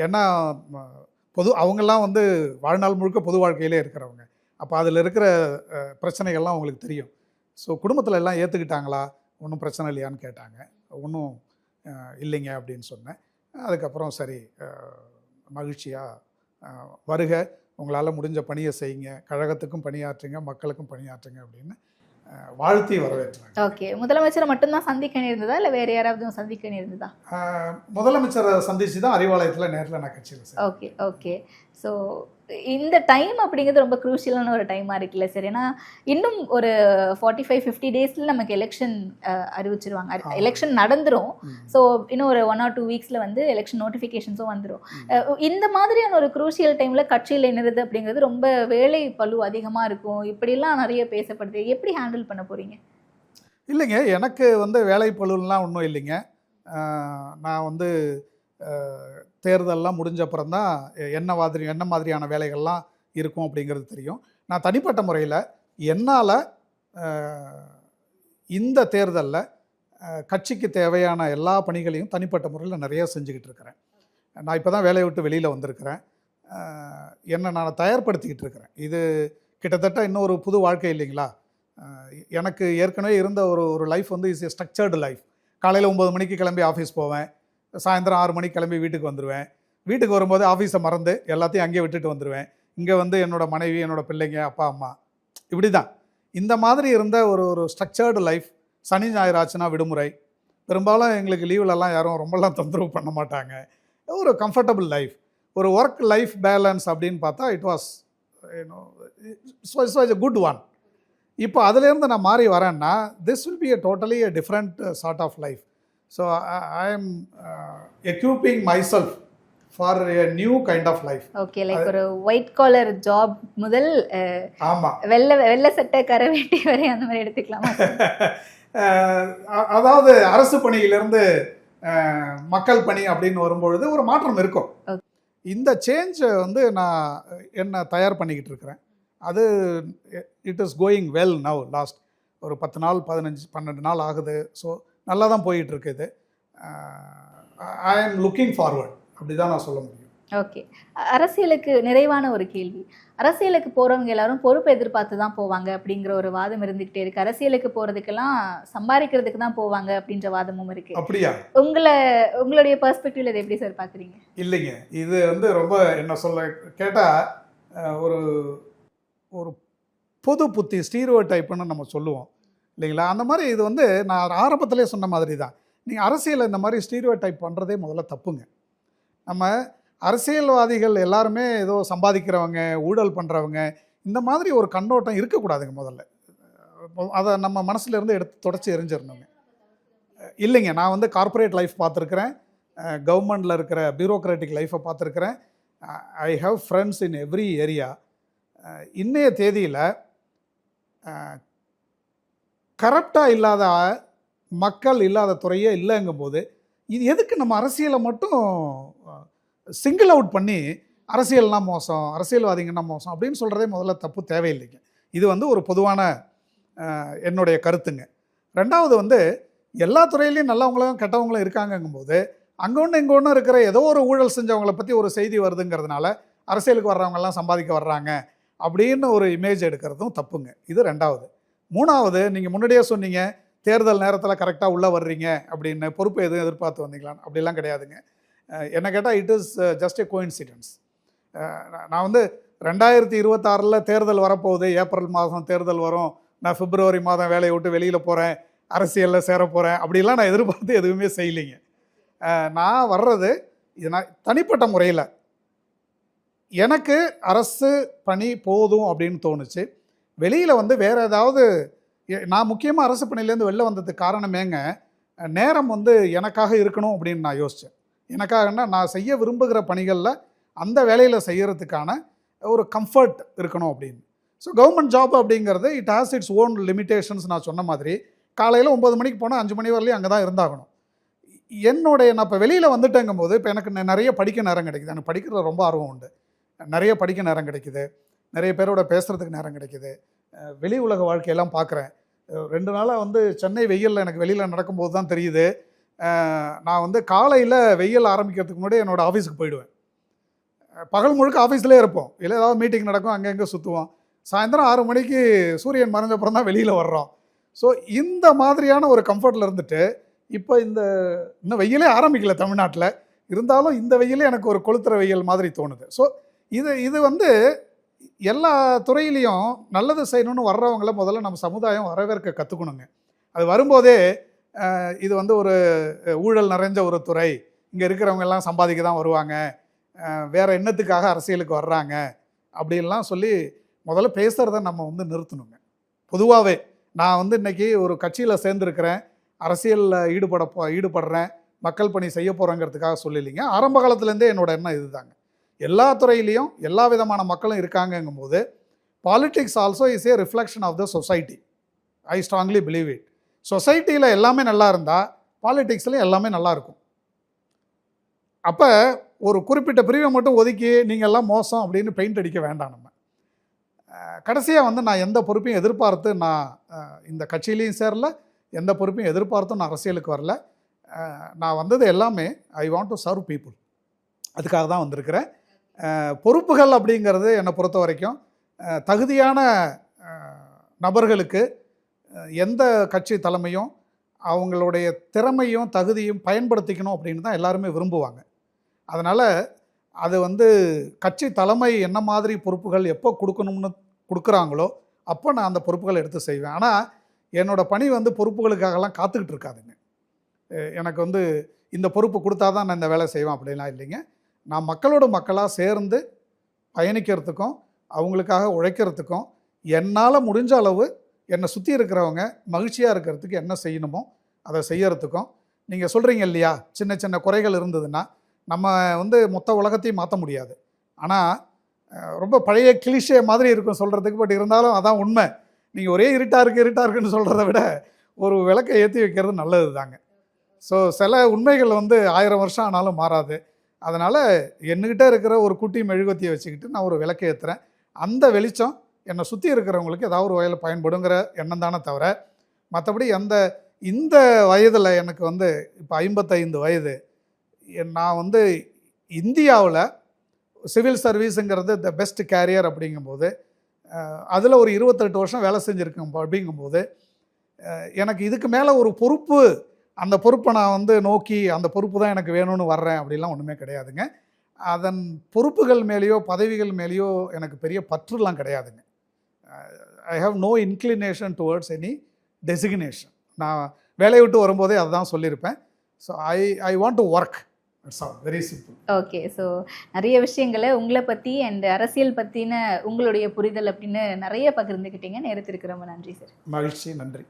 ஏன்னா அவங்கெல்லாம் வந்து வாழ்நாள் முழுக்க பொது வாழ்க்கையிலே இருக்கிறவங்க. அப்போ அதில் இருக்கிற பிரச்சனைகள்லாம் அவங்களுக்கு தெரியும். ஸோ குடும்பத்தில் எல்லாம் ஏற்றுக்கிட்டாங்களா, ஒன்றும் பிரச்சனை இல்லையான்னு கேட்டாங்க. ஒன்றும் இல்லைங்க அப்படின்னு சொன்னேன். அதுக்கப்புறம் சரி, மகிழ்ச்சியாக வருக, உங்களால் முடிஞ்ச பணியை செய்யுங்க, கழகத்துக்கும் பணியாற்றுங்க, மக்களுக்கும் பணியாற்றுங்க அப்படின்னு வாழ்த்தி வரவேற்றாங்க. ஓகே, முதலமைச்சரை மட்டும்தான் சந்திக்க நேர்ந்ததா இல்லை வேறு யாராவது சந்திக்க நேர்ந்ததா? முதலமைச்சரை சந்திச்சு தான் அறிவாலயத்தில் நேரில் நான் கட்சியில் சார். Okay okay. ஸோ இந்த டைம் அப்படிங்கிறது ரொம்ப க்ரூஷியலான ஒரு டைமாக இருக்குல்ல சார்? ஏன்னா இன்னும் ஒரு 45-50 டேஸில் நமக்கு எலெக்ஷன் அறிவிச்சிருவாங்க. எலெக்ஷன் நடந்துடும். ஸோ இன்னும் ஒரு 1 or 2 வீக்ஸில் வந்து எலெக்ஷன் நோட்டிஃபிகேஷன்ஸும் வந்துடும். இந்த மாதிரியான ஒரு க்ரூஷியல் டைமில் கட்சியில் இணைறது அப்படிங்கிறது ரொம்ப வேலை பளு அதிகமாக இருக்கும். இப்படிலாம் நிறைய பேசப்படுது. எப்படி ஹேண்டில் பண்ண போகிறீங்க? இல்லைங்க, எனக்கு வந்து வேலை பளுலாம் ஒன்றும் இல்லைங்க. நான் வந்து தேர்தலெலாம் முடிஞ்ச அப்புறம் தான் என்ன மாதிரியான வேலைகள்லாம் இருக்கும் அப்படிங்கிறது தெரியும். நான் தனிப்பட்ட முறையில் என்னால் இந்த தேர்தலில் கட்சிக்கு தேவையான எல்லா பணிகளையும் தனிப்பட்ட முறையில் நிறைய செஞ்சுக்கிட்டு இருக்கிறேன். நான் இப்போ தான் வேலையை விட்டு வெளியில் வந்திருக்கிறேன். என்னை நான் தயார்படுத்திக்கிட்டு இருக்கிறேன். இது கிட்டத்தட்ட இன்னொரு புது வாழ்க்கை இல்லைங்களா? எனக்கு ஏற்கனவே இருந்த ஒரு லைஃப் வந்து இஸ் ஏ ஸ்ட்ரக்சர்டு லைஃப். காலையில் 9 மணிக்கு கிளம்பி ஆஃபீஸ் போவேன், சாயந்தரம் 6 மணிக்கு கிளம்பி வீட்டுக்கு வந்துடுவேன். வீட்டுக்கு வரும்போது ஆஃபீஸை மறந்து எல்லாத்தையும் அங்கேயே விட்டுட்டு வந்துடுவேன். இங்கே வந்து என்னோடய மனைவி, என்னோடய பிள்ளைங்க, அப்பா அம்மா, இப்படி தான். இந்த மாதிரி இருந்த ஒரு ஸ்ட்ரக்சர்டு லைஃப். சனி ஞாயிறு ஆச்சுன்னா விடுமுறை. பெரும்பாலும் எங்களுக்கு லீவ்லலாம் யாரும் ரொம்பலாம் தொந்தரவு பண்ண மாட்டாங்க. ஒரு கம்ஃபர்டபுள் லைஃப். ஒரு ஒர்க் லைஃப் பேலன்ஸ் அப்படின்னு பார்த்தா it was a good one. இப்போ அதுலேருந்து நான் மாறி வரேன்னா this will be totally a different sort of life. So I am equipping myself for a new kind of life. Okay, like ஒரு white collar job முதல் ஆமாம், வெள்ளை சட்டை கரை வேட்டி வரை அந்த மாதிரி எடுத்துக்கலாமா? அதாவது அரசு பணியிலிருந்து மக்கள் பணி அப்படின்னு வரும்பொழுது ஒரு மாற்றம் இருக்கும். இந்த சேஞ்சை வந்து நான் என்ன தயார் பண்ணிக்கிட்டு இருக்கிறேன். அது it is going well now. Last ஒரு 10 நாள் 15-12 நாள் ஆகுது. ஸோ நல்லா தான் போயிட்டுருக்கு. இது ஐ ஆம் லுக்கிங் ஃபார்வர்ட், அப்படி தான் நான் சொல்ல முடியும். ஓகே, அரசியலுக்கு நிறைவான ஒரு கேள்வி. அரசியலுக்கு போகிறவங்க எல்லாரும் பொறுப்பு எதிர்பார்த்து தான் போவாங்க அப்படிங்கிற ஒரு வாதம் இருந்துக்கிட்டே இருக்குது. அரசியலுக்கு போகிறதுக்கெல்லாம் சம்பாதிக்கிறதுக்கு தான் போவாங்க அப்படின்ற வாதமும் இருக்குது. அப்படியா? உங்களுடைய பெர்ஸ்பெக்டிவ்ல இதை எப்படி சார் பார்க்குறீங்க? இல்லைங்க, இது வந்து ரொம்ப என்ன சொல்ல கேட்டால் ஒரு ஒரு பொது புத்தி ஸ்டீரியோ டைப்புன்னு நம்ம சொல்லுவோம் இல்லைங்களா? அந்த மாதிரி இது வந்து நான் ஆரம்பத்திலே சொன்ன மாதிரி தான். நீங்கள் அரசியலை இந்த மாதிரி ஸ்டீரியோ டைப் பண்ணுறதே முதல்ல தப்புங்க. நம்ம அரசியல்வாதிகள் எல்லாருமே ஏதோ சம்பாதிக்கிறவங்க, ஊழல் பண்ணுறவங்க, இந்த மாதிரி ஒரு கண்ணோட்டம் இருக்கக்கூடாதுங்க. முதல்ல அதை நம்ம மனசுலேருந்து எடுத்து தொடச்சி எரிஞ்சிடணுங்க. இல்லைங்க, நான் வந்து கார்ப்பரேட் லைஃப் பார்த்துருக்குறேன், கவர்மெண்டில் இருக்கிற பியூரோக்ராட்டிக் லைஃப்பை பார்த்துருக்குறேன். I have friends in every area. இன்னைய தேதியில் கரப்டாக இல்லாத மக்கள் இல்லாத துறையே இல்லைங்கும்போது இது எதுக்கு நம்ம அரசியலை மட்டும் சிங்கிள் அவுட் பண்ணி அரசியல்னா மோசம், அரசியல்வாதிங்கன்னா மோசம் அப்படின்னு சொல்கிறதே முதல்ல தப்பு, தேவையில்லைங்க. இது வந்து ஒரு பொதுவான என்னுடைய கருத்துங்க. ரெண்டாவது வந்து எல்லா துறையிலையும் நல்லவங்களும் கெட்டவங்களும் இருக்காங்கங்கும்போது அங்கே ஒன்று இங்கே ஒன்று இருக்கிற ஏதோ ஒரு ஊழல் செஞ்சவங்களை பற்றி ஒரு செய்தி வருதுங்கிறதுனால அரசியலுக்கு வர்றவங்கெல்லாம் சம்பாதிக்க வர்றாங்க அப்படின்னு ஒரு இமேஜ் எடுக்கிறதும் தப்புங்க. இது ரெண்டாவது. மூணாவது, நீங்கள் முன்னாடியே சொன்னீங்க தேர்தல் நேரத்தில் கரெக்டாக உள்ளே வர்றீங்க அப்படின்னு, பொறுப்பு எதுவும் எதிர்பார்த்து வந்தீங்களான்னு. அப்படிலாம் கிடையாதுங்க. என்ன கேட்டால் it is just a coincidence. நான் வந்து 2026 தேர்தல் வரப்போகுது, ஏப்ரல் மாதம் தேர்தல் வரும், நான் பிப்ரவரி மாதம் வேலையை விட்டு வெளியில் போகிறேன், அரசியலில் சேர போகிறேன் அப்படிலாம் நான் எதிர்பார்த்து எதுவுமே செய்யலைங்க. நான் வர்றது இது நான் தனிப்பட்ட முறையில் எனக்கு அரசு பணி போதும் அப்படின்னு தோணுச்சு. வெளியில் வந்து வேறு ஏதாவது, நான் முக்கியமாக அரசு பணியிலேருந்து வெளில வந்ததுக்கு காரணமேங்க நேரம் வந்து எனக்காக இருக்கணும் அப்படின்னு நான் யோசித்தேன். எனக்காகனா நான் செய்ய விரும்புகிற பணிகளில் அந்த வேலையில் செய்கிறதுக்கான ஒரு கம்ஃபர்ட் இருக்கணும் அப்படின்னு. ஸோ கவர்மெண்ட் ஜாப் அப்படிங்கிறது it has its own limitations. நான் சொன்ன மாதிரி காலையில் 9 மணிக்கு போனால் 5 மணி வரலையும் அங்கே தான் இருந்தாகணும். நான் இப்போ வெளியில் வந்துட்டேங்கும் போது இப்போ எனக்கு நிறைய படிக்க நேரம் கிடைக்குது. எனக்கு படிக்கிறதுல ரொம்ப ஆர்வம் உண்டு. நிறைய படிக்க நேரம் கிடைக்குது, நிறைய பேரோட பேசுகிறதுக்கு நேரம் கிடைக்குது, வெளி உலக வாழ்க்கையெல்லாம் பார்க்குறேன். 2 நாளாக வந்து சென்னை வெயிலில் எனக்கு வெளியில் நடக்கும்போது தான் தெரியுது, நான் வந்து காலையில் வெயில் ஆரம்பிக்கிறதுக்கு முன்னாடி என்னோடய ஆஃபீஸுக்கு போயிடுவேன். பகல் முழுக்க ஆஃபீஸ்லேயே இருப்போம், இல்லை ஏதாவது மீட்டிங் நடக்கும், அங்கே எங்கே சுற்றுவோம். சாயந்தரம் 6 மணிக்கு சூரியன் மறைஞ்சப்புறம் தான் வெளியில் வர்றோம். ஸோ இந்த மாதிரியான ஒரு கம்ஃபர்ட்டில் இருந்துட்டு இப்போ இன்னும் வெயிலே ஆரம்பிக்கல தமிழ்நாட்டில், இருந்தாலும் இந்த வெயிலே எனக்கு ஒரு கொளுத்துற வெயில் மாதிரி தோணுது. ஸோ இது வந்து எல்லா துறையிலையும் நல்லது செய்யணும்னு வர்றவங்கள முதல்ல நம்ம சமுதாயம் வரவேற்க கற்றுக்கணுங்க. அது வரும்போதே இது வந்து ஒரு ஊழல் நிறைஞ்ச ஒரு துறை, இங்கே இருக்கிறவங்க எல்லாம் சம்பாதிக்க தான் வருவாங்க, வேறு எண்ணத்துக்காக அரசியலுக்கு வர்றாங்க அப்படின்லாம் சொல்லி முதல்ல பேசுகிறத நம்ம வந்து நிறுத்தணுங்க. பொதுவாகவே நான் வந்து இன்றைக்கி ஒரு கட்சியில் சேர்ந்துருக்கிறேன், அரசியலில் ஈடுபடுறேன், மக்கள் பணி செய்ய போகிறேங்கிறதுக்காக சொல்லலைங்க. ஆரம்ப காலத்துலேருந்தே என்னோட எண்ணம் இதுதாங்க. எல்லா துறையிலையும் எல்லா விதமான மக்களும் இருக்காங்கங்கும்போது politics also is a reflection of the society. I strongly believe it. சொசைட்டியில் எல்லாமே நல்லா இருந்தால் பாலிட்டிக்ஸ்லையும் எல்லாமே நல்லா இருக்கும். அப்போ ஒரு குறிப்பிட்ட பிரிவை மட்டும் ஒதுக்கி நீங்கள் எல்லாம் மோசம் அப்படின்னு பெயிண்ட் அடிக்க வேண்டாம். நம்ம கடைசியாக வந்து நான் எந்த பொறுப்பையும் எதிர்பார்த்து நான் இந்த கட்சியிலையும் சேரல, எந்த பொறுப்பையும் எதிர்பார்த்தும் நான் அரசியலுக்கு வரல. நான் வந்தது எல்லாமே ஐ வாண்ட் டு சர்வ் பீப்புள், அதுக்காக தான் வந்திருக்கிறேன். பொறுப்புகள் அப்படிங்கிறது என்னை பொறுத்த வரைக்கும் தகுதியான நபர்களுக்கு எந்த கட்சி தலைமையும் அவங்களுடைய திறமையும் தகுதியும் பயன்படுத்திக்கணும் அப்படின்னு தான் எல்லாருமே விரும்புவாங்க. அதனால் அது வந்து கட்சி தலைமை என்ன மாதிரி பொறுப்புகள் எப்போ கொடுக்கணும்னு கொடுக்குறாங்களோ அப்போ நான் அந்த பொறுப்புகளை எடுத்து செய்வேன். ஆனால் என்னோடய பணி வந்து பொறுப்புகளுக்காகலாம் காத்துக்கிட்டு இருக்காதுங்க. எனக்கு வந்து இந்த பொறுப்பு கொடுத்தா தான் நான் இந்த வேலை செய்வேன் அப்படின்லாம் இல்லைங்க. நான் மக்களோட மக்களாக சேர்ந்து பயணிக்கிறதுக்கும் அவங்களுக்காக உழைக்கிறதுக்கும் என்னால் முடிஞ்ச அளவு என்னை சுற்றி இருக்கிறவங்க மகிழ்ச்சியாக இருக்கிறதுக்கு என்ன செய்யணுமோ அதை செய்யறதுக்கும். நீங்கள் சொல்கிறீங்க இல்லையா, சின்ன சின்ன குறைகள் இருந்ததுன்னா நம்ம வந்து மொத்த உலகத்தையும் மாற்ற முடியாது. ஆனால் ரொம்ப பழைய கிளிஷே மாதிரி இருக்கும் சொல்கிறதுக்கு, பட் இருந்தாலும் அதான் உண்மை. நீங்கள் ஒரே இருட்டாக இருக்குன்னு சொல்கிறத விட ஒரு விளக்கை ஏற்றி வைக்கிறது நல்லது தாங்க. ஸோ சில உண்மைகள் வந்து 1000 வருஷம் ஆனாலும் மாறாது. அதனால் என்கிட்ட இருக்கிற ஒரு குட்டி மெழுகுவத்தியை வச்சுக்கிட்டு நான் ஒரு விளக்கை ஏற்றுறேன். அந்த வெளிச்சம் என்னை சுற்றி இருக்கிறவங்களுக்கு ஏதாவது ஒரு வகையில் பயன்படுங்கிற எண்ணம் தானே தவிர, மற்றபடி இந்த வயதில் எனக்கு வந்து இப்போ 55 வயது, நான் வந்து இந்தியாவில் சிவில் சர்வீஸுங்கிறது த பெஸ்ட் கேரியர் அப்படிங்கும்போது அதில் ஒரு 28 வருஷம் வேலை செஞ்சுருக்கேன் அப்படிங்கும்போது எனக்கு இதுக்கு மேலே ஒரு பொறுப்பு, அந்த பொறுப்பை நான் வந்து நோக்கி அந்த பொறுப்பு தான் எனக்கு வேணும்னு வர்றேன் அப்படிலாம் ஒன்றுமே கிடையாதுங்க. அதன் பொறுப்புகள் மேலேயோ பதவிகள் மேலேயோ எனக்கு பெரிய பற்றுலாம் கிடையாதுங்க. I have no inclination towards any designation. நான் வேலையை விட்டு வரும்போதே அதுதான் சொல்லியிருப்பேன். So I want to work, it's all very simple. Okay, so நிறைய விஷயங்களை உங்களை பற்றி அண்ட் அரசியல் பற்றின உங்களுடைய புரிதல் அப்படின்னு நிறைய பகிர்ந்துக்கிட்டீங்க. நேரத்திற்கு ரொம்ப நன்றி சார். மகிழ்ச்சி, நன்றி.